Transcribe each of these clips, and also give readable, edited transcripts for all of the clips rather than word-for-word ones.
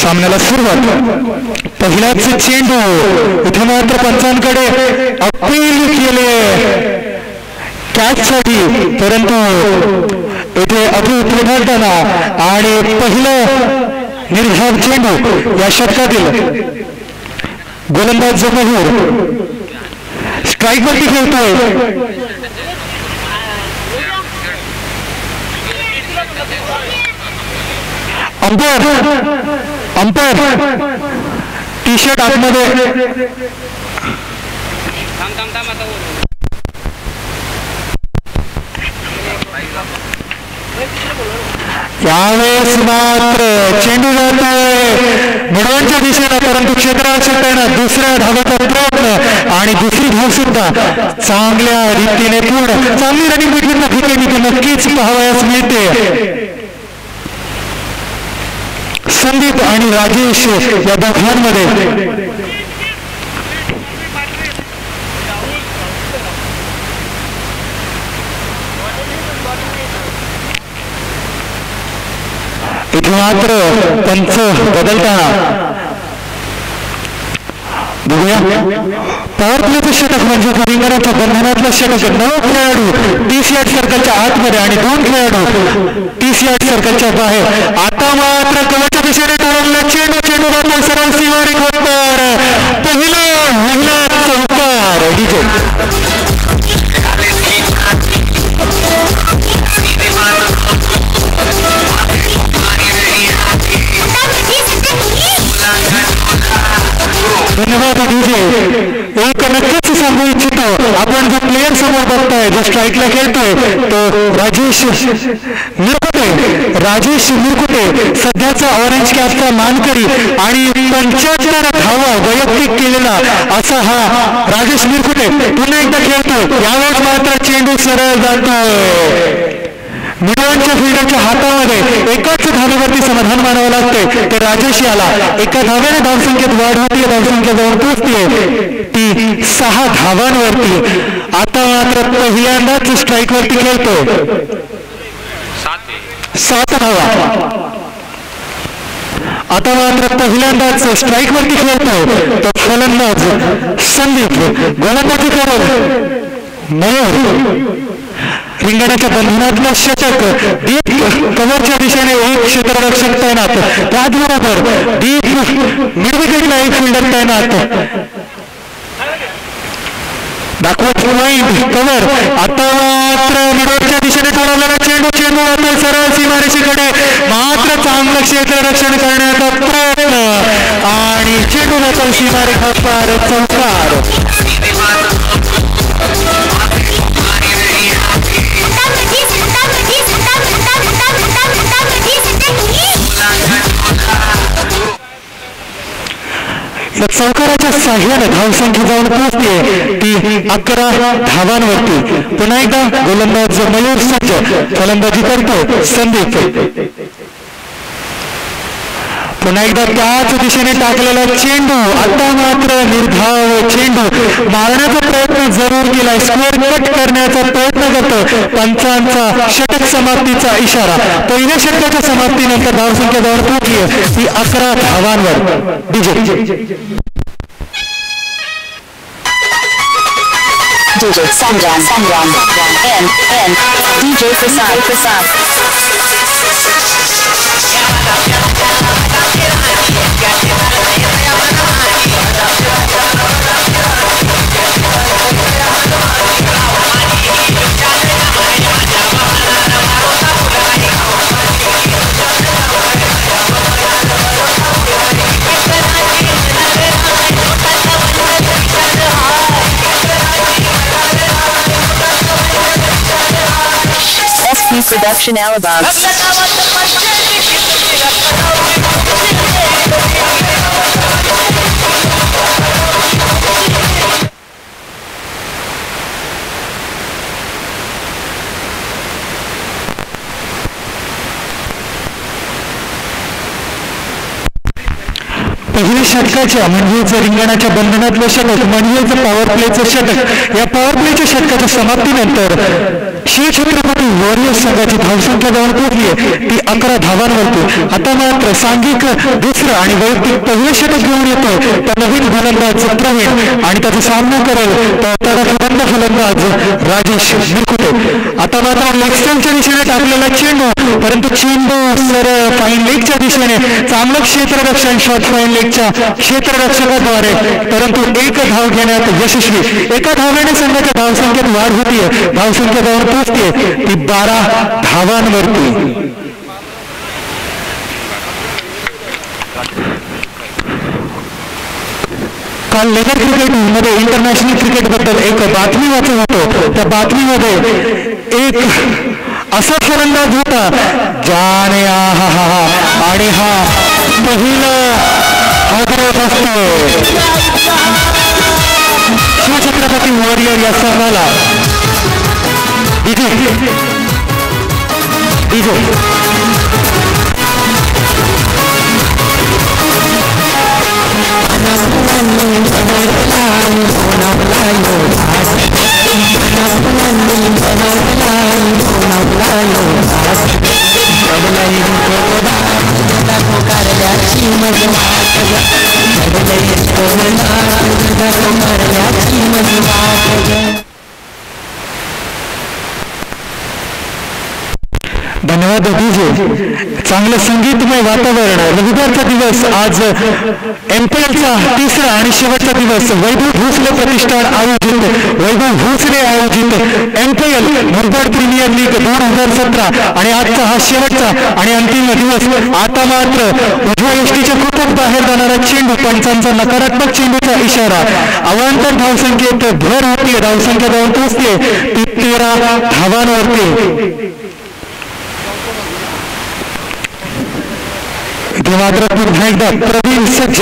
सामन्याला सुरुवात. पहिलाच चेंडू इथे मात्र पंचांकडे अपील केले कॅच साठी, परंतु इथे अभूत विधानताना आणि पहिलं निर्धाव चेंडू या षटकातील गोलंदाज जमहूर स्ट्राईक वरती खेळतोय. अंपायर टी शर्ट आतमध्ये यावेळेस मात्र चेंडू जातोय मिडवांच्या दिशेला, परंतु क्षेत्ररक्षकानं दुसऱ्या धावाचा प्रयत्न आणि दुसरी धाव सुद्धा चांगल्या रीतीने पूर्ण. चांगली रनिंग बिटवीन द विकेट नक्कीच पाहावयास मिळते. संदीप आणि राजेश या दोघांमध्ये इथे मात्र पंच बदलताना बघूया. पॉवर प्लेचं षटक म्हणजे रिंगणाच्या बंधनातलं षटक. 9 खेळाडू 30 यार्ड सर्कलच्या आतमध्ये आणि 2 खेळाडू 30 यार्ड सर्कलच्या बाहेर. आता मात्र कवच्या दिशेने टोळला चेंडू जातो सरळ सीमारेषेवर. पहिला चौकार डीजे धन्यवाद डीजे. एक नक्कीच सांगू इच्छितो, आपण जो प्लेयर समोर बघताय जो स्ट्राईकला खेळतोय तो राजेश मिरकुटे सध्याचा ऑरेंज कॅपचा मानकरी आणि 75 धावा वैयक्तिक केलेला असा हा राजेश मिरकुटे पुन्हा एकदा खेळतो. यावेळेस मात्र चेंडू सरळ जातोय मिडवांच्या फिल्डरच्या हातामध्ये. एकाच धावेवरती समाधान मानावं लागतंय. ते राजेश याला एका धाव्याने धावसंख्येत वाढ होती, धावसंख्या जाऊन पोहोचते ती 6 धावांवरती. आता मात्र पहिल्यांदाच स्ट्राईक वरती खेळतो 7 धावा. आता मात्र पहिल्यांदाच स्ट्राईक वरती खेळतो तो फलंदाज संदीप. गोलंदाजी करत मयूर. रिंगणाच्या बंधनातलं षटक डीप कव्हरच्या दिशेने एक क्षेत्ररक्षक तैनात, त्याचबरोबर डीप मिडविकेटला एक फिल्डर तैनात. दाखवत पॉइंट कव्हर. आता मात्र मिडवरच्या दिशेने ठरवलेला चेंडू जातो सरळ सीमारेषेकडे. मात्र चांगलं क्षेत्ररक्षण करण्याचा प्रयत्न आणि चेंडू जातो सीमारेखा पार. चौकार. या चौकाराच्या साह्याने धावसंख्या जाऊन पोहोचते ती 11 धावांवरती. पुन्हा एकदा गोलंदाज मयूर सज्ज, फलंदाजी करतो संदीप. पुन्हा एकदा त्याच दिशेने टाकलेला चेंडू. आता मात्र निर्धाव चेंडू मारण्याचा प्रयत्न जरूर केलाय, स्कोअर कट करण्याचा प्रयत्न करतो. पंचांचा षटक समाप्तीचा इशारा. पहिल्या षटकाच्या समाप्तीनंतर धावसंख्या जाऊन पोहोचली ती 11 धावांवर. DJ Sangran and DJ Prasad. Production Alabama. पहिल्या षटकाच्या म्हणजेच रिंगणाच्या बंधनातलं षटक म्हणजेच पॉवर प्लेचं षटक. या पॉवर प्लेच्या षटकाच्या समाप्तीनंतर शिवछत्रपती वॉरियर्स संघाची धावसंख्या जवळ पोहोचली ती 11 धावांवरती. आता मात्र सांघिक दुसरं आणि वैयक्तिक पहिलं षटक घेऊन येतो त्या नवीन गोलंदाज प्रवीण आणि त्याचा सामना करेल तो तडफदार फलंदाज राजेश मिरकुटे. आता मात्र लेगस्टनच्या दिशेने टाकलेला चेंडू, परंतु चेंडू सरळ फाईन लेगच्या दिशेने चांगलं क्षेत्ररक्षण शॉट फाईन लेगच्या क्षेत्ररक्षकाद्वारे, परंतु एक धाव घेण्यात यशस्वी. एका धावेने संघाच्या धावसंख्येत वाढ होतीये, धावसंख्या जवळ पोहोचते ती 12 धावांवरती. काल लेदर क्रिकेट मध्ये इंटरनॅशनल क्रिकेट बद्दल एक बातमी वाचत होतो. त्या बातमीमध्ये एक असा फलंदाज होता ज्याने आणि हा पहिला आदरत असतो शिवछत्रपती वॉरियर या संघाला. धन्यवाद डीजे. चांगलं संगीतमय वातावरण. रविवारचा दिवस आज MPLचा तिसरा आणि शेवटचा दिवस वैभव भोसले प्रतिष्ठान आयोजित MPL मुरबाड प्रीमियर लीग 2017 आणि आजचा हा शेवटचा आणि अंतिम दिवस. आता मात्र उजव्या यष्टीच्या खूपच बाहेर जाणारा चेंडू, पंचांचा नकारात्मक चेंडूचा इशारा. अवांतर धावसंख्येत भर होती, धावसंख्या जाऊन पोहोचते ती 13 धावांवरती. मात्र पुन्हा एकदा प्रवीण सज्ज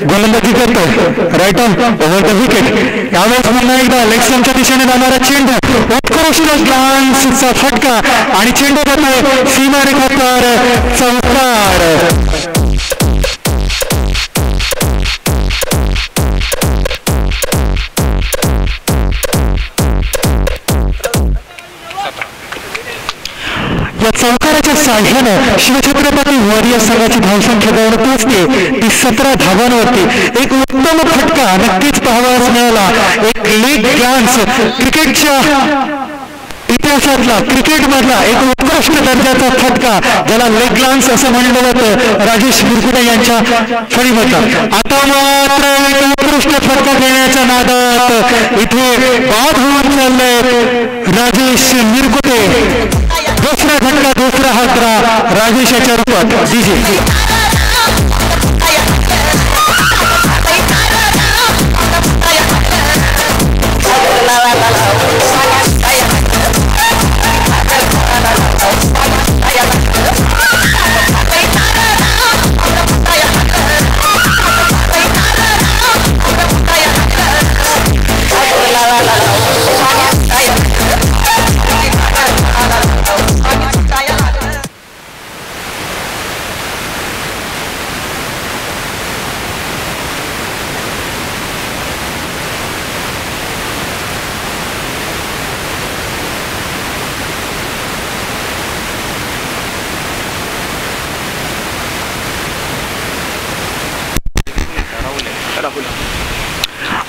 गोलंदाजी करतो right arm over the wicket. यावेळेस पुन्हा एकदा लेगस्टनच्या दिशेने जाणारा चेंडू, उत्कृष्ट ग्लान्सचा फटका आणि चेंडू जातो सीमारेखा पार चौकार. या चौकाराच्या साह्यानं शिवछत्रपती वॉरियर्स संघाची धावसंख्या जवळ पोहोचते ती 17 धावांवरती. एक उत्तम फटका नक्कीच पाहावयास मिळाला. एक लेग ग्लान्स, क्रिकेटच्या इतिहासातला क्रिकेटमधला एक उत्कृष्ट दर्जाचा फटका, ज्याला लेग ग्लान्स असं म्हणलं जातं राजेश मिरकुटे यांच्या फळीमधला. आता मात्र एक उत्कृष्ट फटका घेण्याच्या नादात इथे बाद होऊन चाललंय राजेश मिरकुटे. दुसरा फटका, दुसरा हादरा राजेशाच्या रूपात. डीजे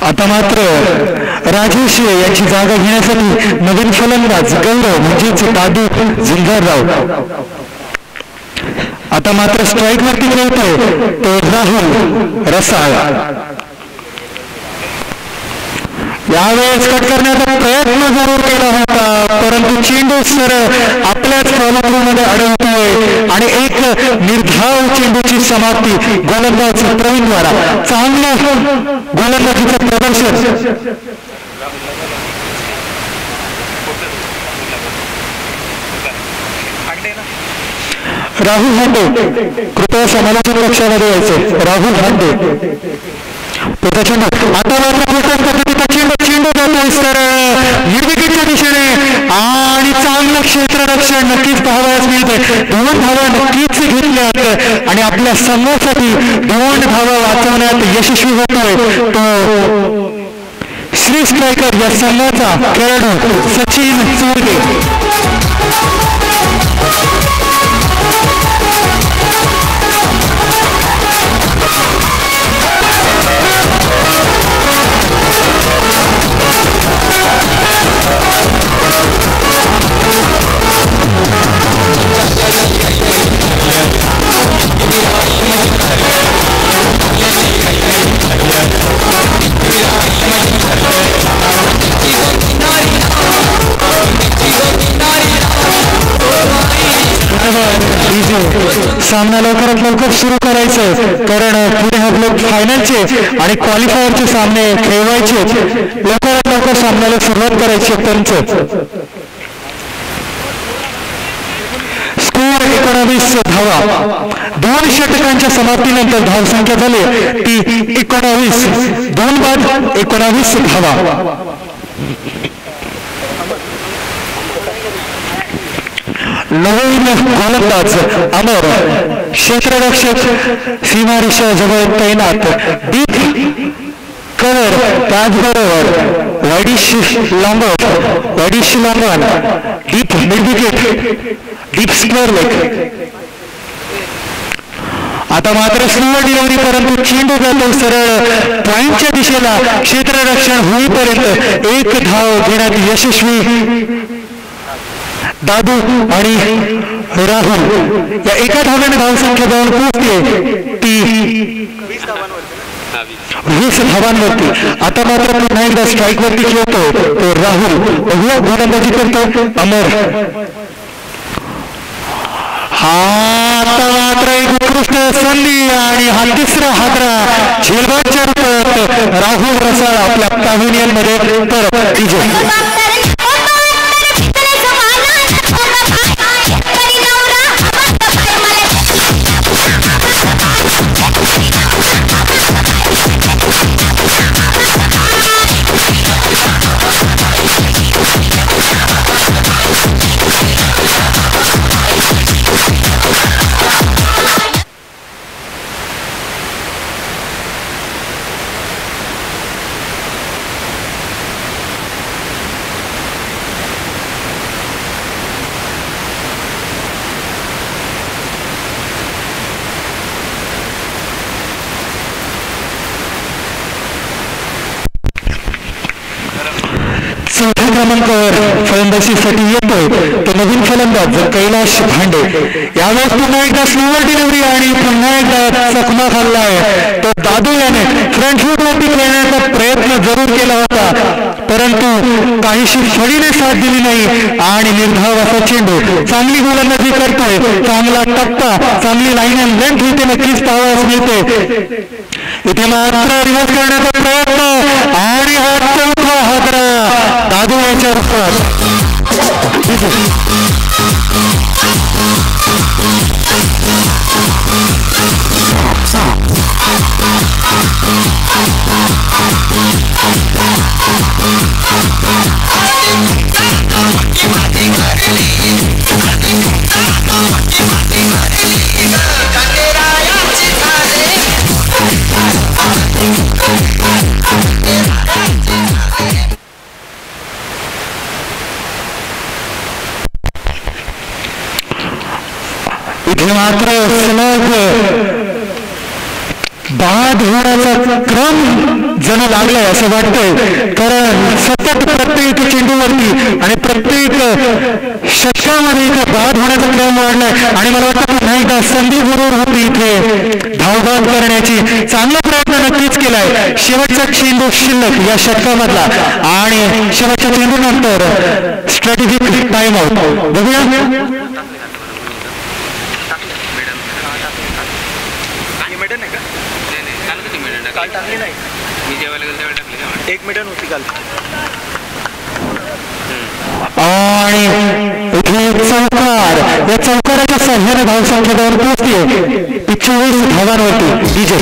आता मात्र राजेश यांची जागा घेण्यासाठी नवीन फलंदाज गौरव म्हणजेच दादू झिंगारराव. आता मात्र स्ट्राईक वरती खेळतोय तो राहुल रसाळ. यावेळेस कट करण्याचा प्रयत्न जरूर केला होता, परंतु चेंडू सर आपल्याच फॉलोमध्ये अडवतोय आणि एक निर्धाव चेंडूची समाप्ती गोलंदाज प्रवीणद्वारा. चांगलं गोलंदाजीचं प्रदर्शन. राहुल हांडे कृपया समालोचन कक्षामध्ये यायचे. राहुल हांडे तो चेंडू आता मात्र चेंडू जातोय सर निर्विकेटच्या दिशेने आणि चांगलं क्षेत्ररक्षण नक्कीच पाहावयास मिळते. 2 धावा नक्कीच घेतल्यात आणि आपल्या संघासाठी 2 धावा वाचवण्यात यशस्वी होतोय तो श्री स्ट्रायकर या संघाचा खेळाडू सचिन चोरगे. सामना लवकरात लवकर सुरू करायचं, कारण पुढे आपले फायनलचे आणि क्वालिफायरचे सामने खेळवायचे. लवकरात लवकर सामन्याला सुरुवात करायची. त्यांचं स्कोर 19 धावा. 2 षटकांच्या समाप्तीनंतर धावसंख्या झाली ती 19. 2 बाद 19 धावा. नवीन गोलंदाज अमर, क्षेत्ररक्षक सीमारेषा जवळ तैनात. डीप कव्हर, त्याचबरोबर widish long-on, deep mid wicket, deep square leg. आता मात्र स्लो डिलिव्हरी, परंतु चेंडू जातो सरळ पॉइंटच्या दिशेला. क्षेत्ररक्षण होईपर्यंत 1 धाव घेण्यात यशस्वी दादू आणि राहुल. या एका धाव्याने धावसंख्या जाऊन पोहोचते ती 20 धावांवरती. आता मात्र पुन्हा एकदा स्ट्राईक वरती खेळतो तो राहुल. गोलंदाजी करतो अमर. आता मात्र एक उत्कृष्ट संधी आणि हा तिसरा हादरा झेलबादच्या रूपात राहुल रसाळ आपल्या पॅव्हिलियन मध्ये. तर विजय चौथ्या क्रमांकावर फलंदाजीसाठी येतोय तो नवीन फलंदाज कैलाश भांडे. यावेळेस पुन्हा एकदा स्लोवर डिलिव्हरी आणि पुन्हा एकदा चकमा खाल्लाय. तो दादू याने फ्रंट फूट वरती खेळण्याचा प्रयत्न जरूर केला होता, परंतु काहीशी फळीने साथ दिली नाही आणि निर्धाव असा चेंडू. चांगली गोलंदाजी करतोय, चांगला टप्पा, चांगली लाईन अँड लेंथ इथे नक्कीच पाहावयास मिळते. इथे मात्र रिव्हर्स करण्याचा प्रयत्न आणि हा चौथा हादरा दादू याच्या रूपात. इथे मात्र सलग बाद होण्याचा क्रम जण लागलाय असं वाटतंय, कारण सतत प्रत्येक चेंडूवरती आणि प्रत्येक षटकामध्ये इथे बाद होण्याचा क्रम वाढलाय. आणि मला वाटतं पुन्हा एकदा संधी बरोबर होती इथे धावबाद करण्याची. चांगला प्रयत्न नक्कीच केलाय. शेवटचा चेंडू शिल्लक या षटकामधला आणि शेवटच्या चेंडूनंतर स्ट्रॅटेजिक टाइम आउट. बघूया काल टाकली नाही, मी जेवायला गेलो त्यावेळी टाकली. 1 मिनिट होती काल. आणि इथे चौकार, या चौकाराच्या सहाय्याने धावसंख्या जाऊन पोहोचते 24 धावांवरती. विजय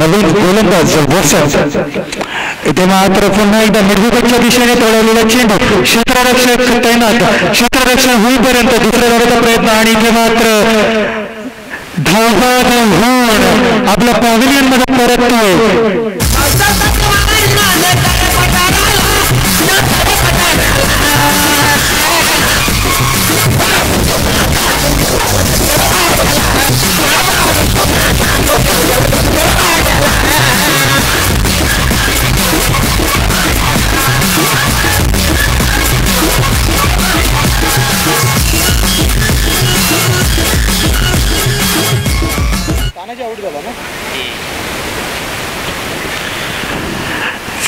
नवीन गोलंदाज वसंत इथे मात्र पुन्हा एकदा मिडविकेटच्या दिशेने पळवलेला चेंडू क्षेत्ररक्षक तैनात क्षेत्ररक्षण होईपर्यंत दुसऱ्या धावाचा प्रयत्न आणि इथे मात्र धावबाद होऊन आपल्या पॅव्हिलियन मध्ये परततोय.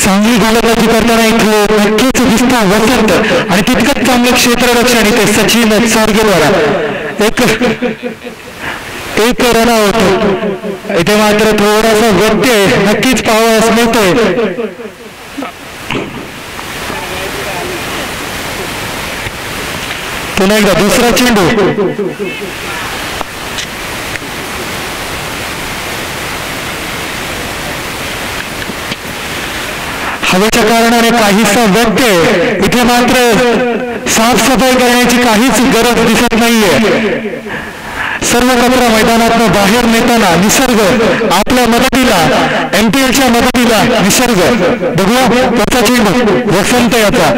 चांगली गोलंदाजी करताना इथे नक्कीच दिसतो वसंत आणि तितकंच चांगलं क्षेत्ररक्षण इथे सचिन सारगेद्वारा एक रन आउट. इथे मात्र थोडासा व्यत्यय नक्कीच पाहावयास मिळतोय. पुन्हा एकदा दुसरा चेंडू हवेच्या कारणाने काहीसा व्यत्यय. इथे मात्र साफसफाई करण्याची काहीच गरज दिसत नाहीये. सर्व कचरा मैदानातून बाहेर नेताना निसर्ग आपल्या मदतीला MPLच्या मदतीला निसर्ग बघूया त्याचा चेंडू वसंत याचा.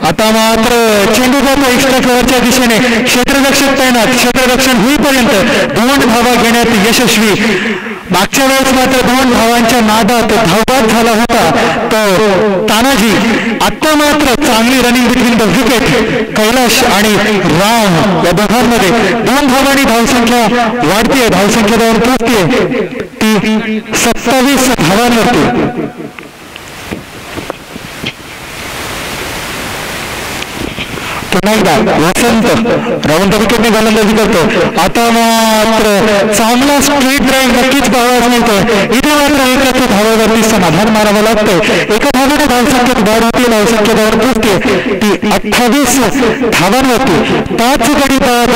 आता मात्र चेंडू जातो एक्स्ट्रा कव्हरच्या दिशेने क्षेत्ररक्षक तैनात क्षेत्ररक्षण होईपर्यंत 2 धावा घेण्यात यशस्वी. मागच्या वेळेस मात्र 2 धावांच्या नादात धावबाद झाला होता तो तानाजी. आता मात्र चांगली running between the wicket Kailash आणि राम या दोघांमध्ये 2 धावांनी धावसंख्या वाढतीये. धावसंख्येवर पोहोचतीये ती 27 धावांवरती. पुन्हा एकदा वसंत राऊंड द विकेटने गोलंदाजी करतो. आता मात्र चांगला स्ट्रेट ड्राईव्ह नक्कीच पाहायला मिळतोय. इथे मात्र एकाच धावावरती समाधान मारावं लागतंय. एका धावाने धावसंख्येत वाढ होती. धावसंख्येवर पोहोचते ती 28 धावांवरती. 5 गडी बाद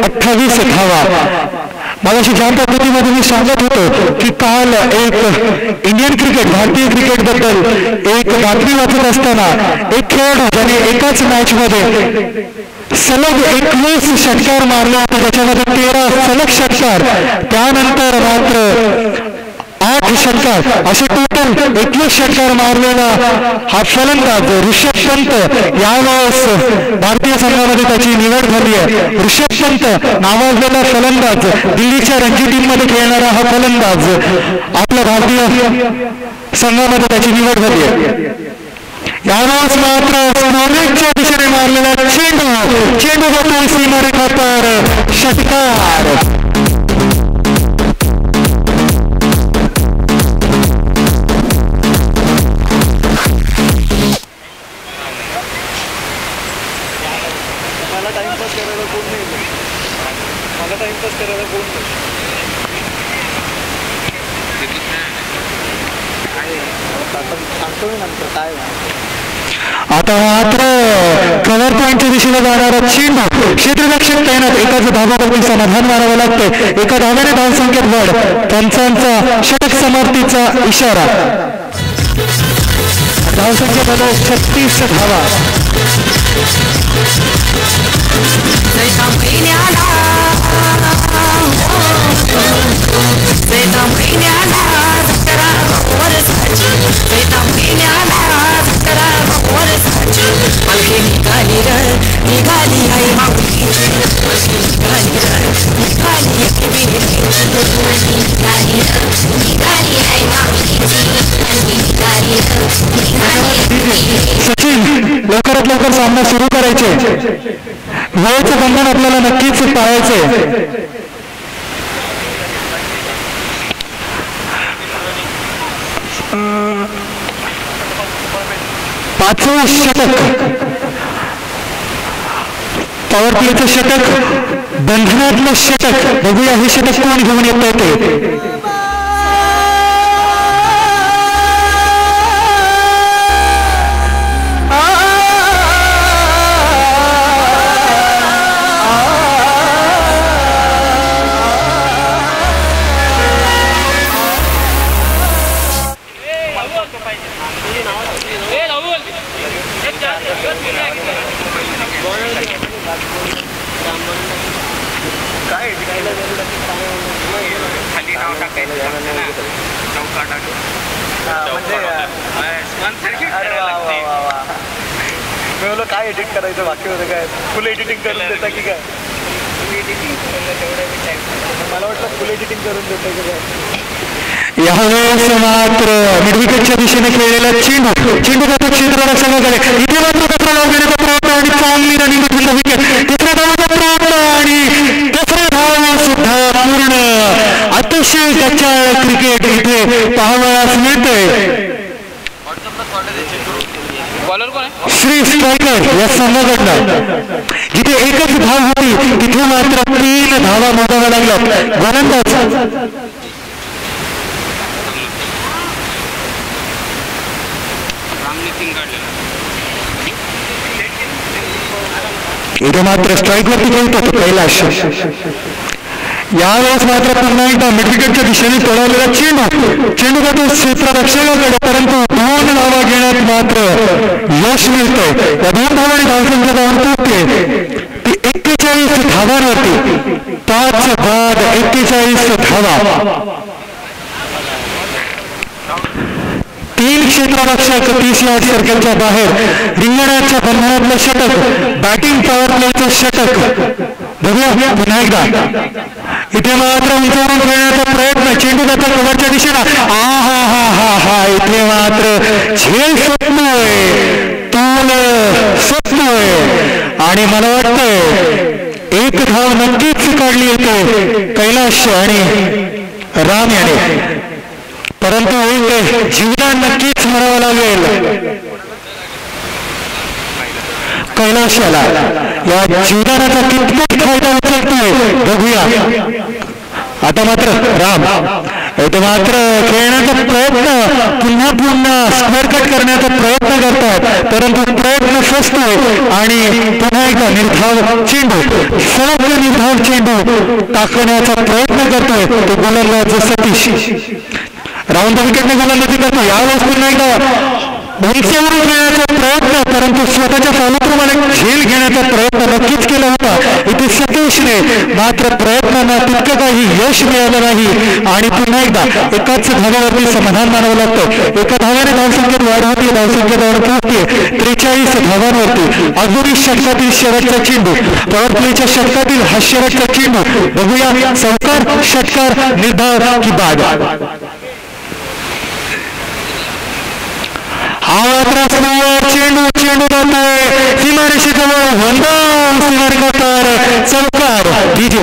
28 धावा. मगाशी ज्या पद्धतीमध्ये मी सांगत होतो की काल एक इंडियन क्रिकेट भारतीय क्रिकेट बद्दल एक बातमी वाचत असताना एक खेळाडू ज्याने एकाच मॅच मध्ये सलग 21 षटकार मारले होते. त्याच्यामध्ये 13 सलग षटकार त्यानंतर मात्र 8 षटकार असे टोटल 21 षटकार मारलेला हा फलंदाज ऋषभ पंत यावेळेस भारतीय संघामध्ये त्याची निवड झाली आहे. ऋषभ पंत नावाजलेला फलंदाज दिल्लीच्या रणजी टीम मध्ये खेळणारा हा फलंदाज आपल्या भारतीय संघामध्ये त्याची निवड झाली आहे. यावेळेस मात्र स्मोलिंगच्या दिशेने मारलेला चेंडू जातो सीमारेखा पार षटकार. आता मात्र कव्हर पॉईंटच्या दिशेला जाणारा चेंडू क्षेत्ररक्षक तैनात. एकाच धावावरती समाधान मारावं लागतं. एका धाव्याने धावसंख्येत वाढ. पंचांचा षटक समाप्तीचा इशारा. धावसंख्येमध्ये 36 धावा. निघाली आई माऊली सचिन लवकरात लवकर सामना सुरू करायचे. वेळेचं बंधन आपल्याला नक्कीच पाळायचंय. पाचवं षटक, पॉवर प्लेचं षटक, बंधनातलं षटक. बघूया हे षटक कोण घेऊन येत ते. काय एडिट करायचं बाकी होतं काय? फुल एडिटिंग करून देता की काय? मला वाटलं फुल एडिटिंग करून देता की काय? यावेळेस मात्र मिडविकेटच्या दिशेने खेळलेला चेंडू जातो क्षेत्ररक्षकाकडे. इथे मात्र कचरा लावण्याचा प्रयत्न आणि चांगली रनिंग between the wicket. तिसऱ्या धावाचा प्रयत्न आणि तिसऱ्या धावा सुद्धा पूर्ण. अतिशय गच्चाळ क्रिकेट इथे पाहावयास मिळतंय. श्री स्ट्रायकर या संघाकडनं जिथे एकच धाव होती तिथे मात्र 3 धावा मोजाव्या लागल्या. गोलंदाज इथे मात्र स्ट्राईक वरती खेळतो कैलाश. यावेळेस मात्र पुन्हा एकदा मिडविकेटच्या दिशेने पळवलेला चेंडू जातो क्षेत्ररक्षकाकडे, परंतु 2 धावा घेण्यात मात्र यश मिळतं. या 2 धावांनी धावसंख्या जाऊन पोहोचते ती 41 धावांवरती. 5 बाद 41 धावा. 3 क्षेत्ररक्षक 30 यार्ड सर्कलच्या बाहेर. रिंगणाच्या बंधनातलं षटक, बॅटिंग पॉवर प्लेचं षटक. बघूया पुन्हा एकदा इथे मात्र उंचावरून खेळण्याचा प्रयत्न. चेंडू जातो कव्हरच्या दिशेला. हा इथे मात्र झेल स्वप्नोय, तोल स्वप्नोय आणि मला वाटतंय 1 धाव नक्कीच काढली येते कैलाश आणि राम याने, परंतु एक जीवदान नक्कीच म्हणावं लागेल कैलाशाला. या जीवदानाचा कितपत फायदा उचलतोय बघूया. आता मात्र राम इथे मात्र खेळण्याचा प्रयत्न, पुन्हा स्क्वेअर कट करण्याचा प्रयत्न करतात, परंतु प्रयत्न फसतोय आणि पुन्हा एकदा निर्धाव चेंडू, सलग निर्धाव चेंडू टाकण्याचा प्रयत्न करतोय तो गोलंदाज सतीश. राऊंड द विकेटने गोलंदाजी करतो. यावेळेस पुन्हा एकदा उंचीवरून खेळण्याचा प्रयत्न, परंतु स्वतःच्या फॉलोथ्रूमध्ये झेल घेण्याचा प्रयत्न नक्कीच केला होता इथे सतीशने, मात्र प्रयत्नांना तितकं काही यश मिळालं नाही आणि पुन्हा एकदा एकाच धाव्यावरती समाधान मानावं लागतं. एका धाव्याने धावसंख्येत वाढ होती, धावसंख्येत वाढ होती 43 धावांवरती. अजूनही षटकातील शेवटचा चेंडू, पॉवर प्लेच्या षटकातील हा शेवटचा चेंडू. बघूया चौकार, षटकार, निर्धाव की बाद. चेंडू जातोय सीमारेषेजवळ, वंदन सीमारेषेवर चौकार. डीजे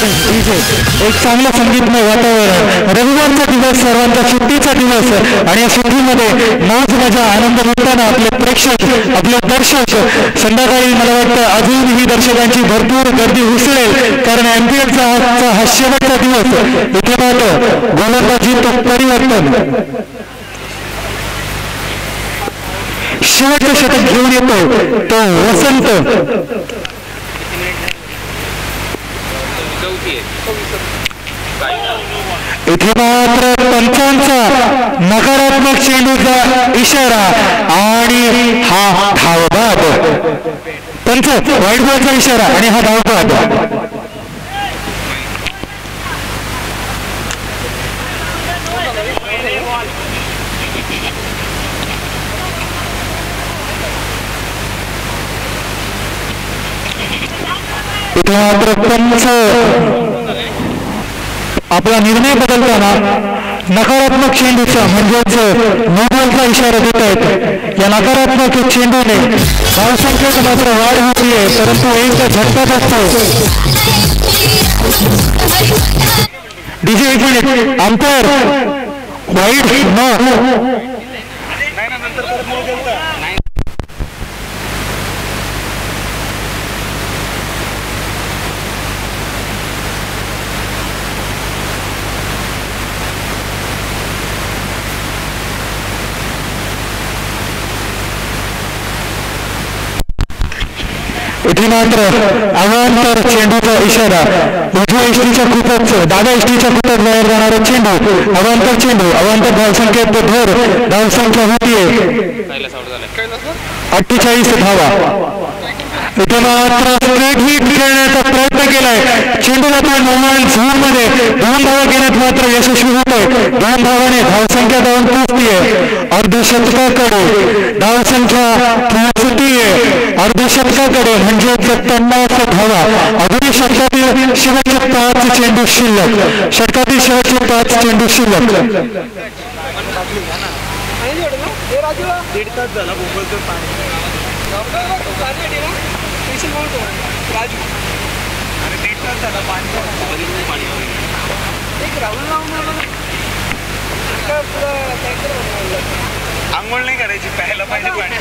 एक चांगलं संगीतमय वातावरण, रविवारचा दिवस, सर्वांचा सुट्टीचा दिवस आणि या सुट्टीमध्ये मौज मजा आनंद लुटताना आपले प्रेक्षक, आपले दर्शक संध्याकाळी मला वाटतं अजूनही दर्शकांची भरपूर गर्दी उसळेल, कारण MPLचा हा शेवटचा दिवस. इथे मात्र गोलंदाजीत परिवर्तन, शेवटचं शतक घेऊन येतो तो वसंत. इथे मात्र पंचांचा नकारात्मक चेंडूचा इशारा आणि हा धावबाद, पंच वाईट बॉलचा इशारा आणि हा धावबाद. इथे मात्र पंच आपला निर्णय बदलताना नकारात्मक चेंडूचा म्हणजेच नो इशारा देत आहेत. या नकारात्मक चेंडूने धावसंख्येत मात्र वाढ होती आहे, परंतु एक झटकाच असतो. डीजे 1 मिनिट, अंतर वाईट न. इथे मात्र अवांतर चेंडूचा इशारा, उजव्या इष्टीच्या खूपच डाव्या इष्टीच्या खूपच बाहेर जाणारा चेंडू, अवांतर चेंडू, अवांतर धावसंख्येत भर, धावसंख्या होतीये 48 धावा. इथे मात्र स्ट्रेट हिट खेळण्याचा प्रयत्न केलाय, चेंडूला तो मोबाईल झोन मध्ये 2 धावा घेण्यात मात्र यशस्वी होतोय. 2 धावाने धावसंख्या जाऊन पोहोचतीये अर्धशतकाकडे, धावसंख्या पोहोचतीये अर्धशतकाकडे, म्हणजे 50 धावा. अजूनही षटकातील शेवटचे 5 चेंडू शिल्लक, षटकातील शेवटचे 5 चेंडू शिल्लक. आंघोळ नाही करायची, प्यायला पाहिजे पाणी.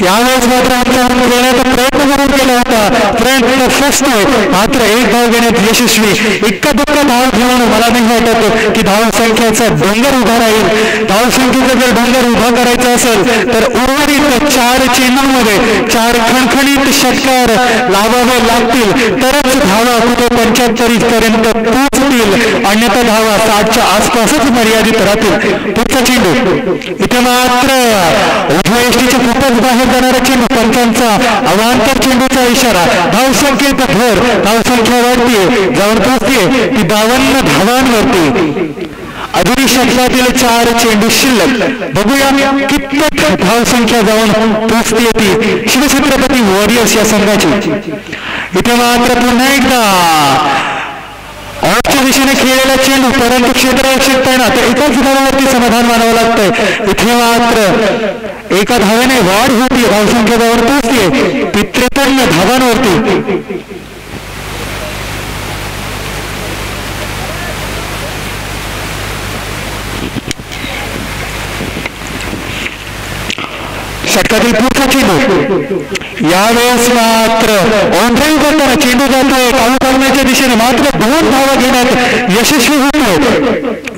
यावेळेस मात्र आमच्या देण्याचा प्रयत्न करून केला होता, प्रयत्न फसतो, मात्र एक धाव घेण्यात यशस्वी. इतका दुःख धाव घेऊन मला नाही वाटत की धावसंख्येचा डोंगर उभा राहील. धावसंख्येचा जर डोंगर उभा करायचा असेल तर उर्वरित 4 चेंडूंमध्ये 4 खणखणीत षटकार लावावे लागतील, तरच धावा कुठे 75 पर्यंत पोहोचतील, अन्यथा धावा 60च्या आसपासच मर्यादित राहतील. पुढचा चेंडू, इथे मात्र उजव्या एसटीच्या खूपच बाहेर जाणारा चेंडू, पंचांचा अवांतर चेंडूचा इशारा, धावसंख्येत भर, धावसंख्या वाढतीये, जाऊन पोहोचतीये ती 52 धावांवरती. अजूनही षटकातील 4 चेंडू शिल्लक, बघूया कितपत धावसंख्या जाऊन पोहोचतीये ती शिवछत्रपती वॉरियर्स या संघाची. इथे मात्र पुन्हा एकदा ऑफच्या दिशेने खेळलेला चेंडू, परंतु क्षेत्ररक्षकताना तर एकाच धावावरती समाधान मानावं लागतंय. इथे मात्र एका धावेने वाढ होती, धावसंख्या जाऊन पोहोचतीये ती 53 धावांवरती. षटकातील पुढचा चेंडू, यावेळेस मात्र ऑन ड्राईव्ह करताना चेंडू जातोय काळू करण्याच्या दिशेने, मात्र 2 धावा घेण्यात यशस्वी होतो.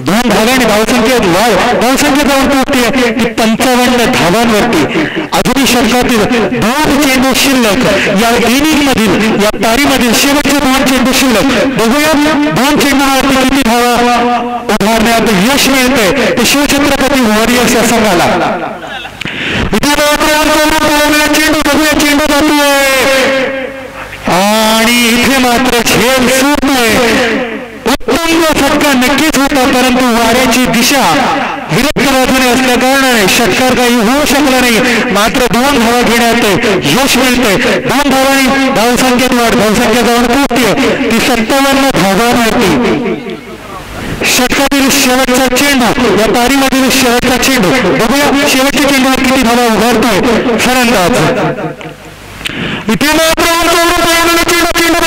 2 धाव्याने धावसंख्येत वाढ, धावसंख्या जाऊन पोहोचते ती 55 धावांवरती. अजूनही षटकातील 2 चेंडू शिल्लक, या इनिंग मधील, या पारीमधील शेवटचे 2 चेंडू शिल्लक. बघूया 2 चेंडूवरती किती धावा उभारण्यात यश मिळते ते शिवछत्रपती वॉरियर्स या संघाला. चेंडू बघूया, चेंडू जातोय आणि इथे मात्र झेल सुटतोय. उत्तम फटका नक्कीच होता, परंतु वाऱ्याची दिशा विरुद्ध बाजूने असल्या कारणाने षटकार काही होऊ शकला नाही. मात्र 2 धावा घेण्यात यश मिळते. 2 धावांनी धावसंख्येत वाढ, धावसंख्या जाऊन पोहोचते ती 57 धावांवरती. षटकातील शेवटचा चेंडू, या पारीमधील शेवटचा चेंडू, बघूया शेवटच्या चेंडूवर किती धावा उभारतोय फलंदाज. इथे मात्र चेंडू